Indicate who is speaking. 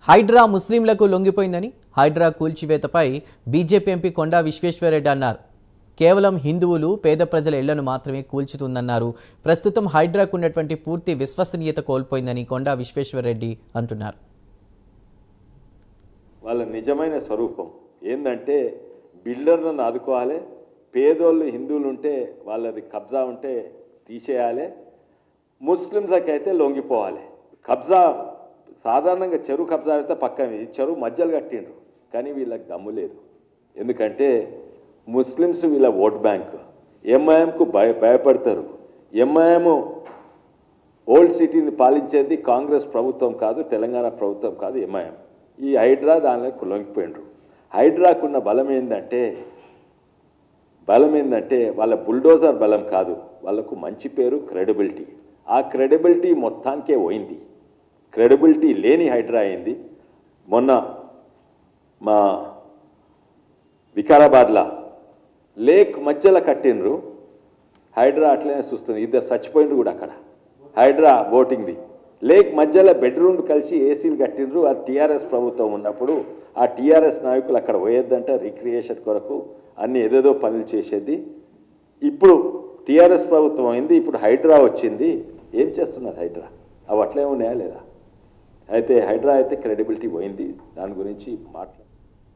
Speaker 1: హైడ్రా ముస్లింలకు లొంగిపోయిందని Hydraa కూల్చివేతపై BJP MP కొండా విశ్వేశ్వరరెడ్డి అన్నారు. కేవలం హిందువులు పేద ప్రజల ఇళ్లను మాత్రమే కూల్చుతుందన్నారు. ప్రస్తుతం హైడ్రాకు ఉన్నటువంటి పూర్తి విశ్వసనీయత కోల్పోయిందని కొండా విశ్వేశ్వరరెడ్డి అంటున్నారు.
Speaker 2: వాళ్ళ నిజమైన స్వరూపం ఏందంటే బిల్డర్లను ఆదుకోవాలి, పేదోళ్ళు హిందువులు ఉంటే వాళ్ళది కబ్జా ఉంటే తీసేయాలి, ముస్లింస్కి అయితే లొంగిపోవాలి. కబ్జా సాధారణంగా చెరువు కబ్జా అయితే పక్కన చెరువు మధ్యలో కట్టిండ్రు, కానీ వీళ్ళకి దమ్ము లేదు. ఎందుకంటే ముస్లిమ్స్ వీళ్ళ ఓట్ బ్యాంక్. ఎంఐఎంకు భయపడతారు. ఎంఐఎం ఓల్డ్ సిటీని పాలించేది కాంగ్రెస్ ప్రభుత్వం కాదు, తెలంగాణ ప్రభుత్వం కాదు, ఎంఐఎం. ఈ హైడ్రా దానిలోకి లొంగిపోయిండ్రు. హైడ్రాకున్న బలం ఏంటంటే వాళ్ళ బుల్డోజర్ బలం కాదు, వాళ్ళకు మంచి పేరు, క్రెడిబిలిటీ. ఆ క్రెడిబిలిటీ మొత్తానికే పోయింది. క్రెడిబిలిటీ లేని హైడ్రా అయింది. మొన్న మా వికారాబాద్లో లేక్ మధ్యలో కట్టిండ్రు, హైడ్రా అట్లనే చూస్తుంది. ఇద్దరు చచ్చిపోయిండ్రు కూడా అక్కడ. హైడ్రా బోటింగ్ది లేక్ మధ్యలో బెడ్రూమ్ కలిసి ఏసీలు కట్టిండ్రు. అది టీఆర్ఎస్ ప్రభుత్వం ఉన్నప్పుడు ఆ టీఆర్ఎస్ నాయకులు అక్కడ పోయేద్దంటే రిక్రియేషన్ కొరకు అన్ని ఏదేదో పనులు చేసేది. ఇప్పుడు టీఆర్ఎస్ ప్రభుత్వం అయింది, ఇప్పుడు హైడ్రా వచ్చింది. ఏం చేస్తున్నారు హైడ్రా? అవి అట్లే ఉన్నాయా లేదా? అయితే హైడ్రా అయితే క్రెడిబిలిటీ పోయింది, దాని గురించి మాట్లాడు.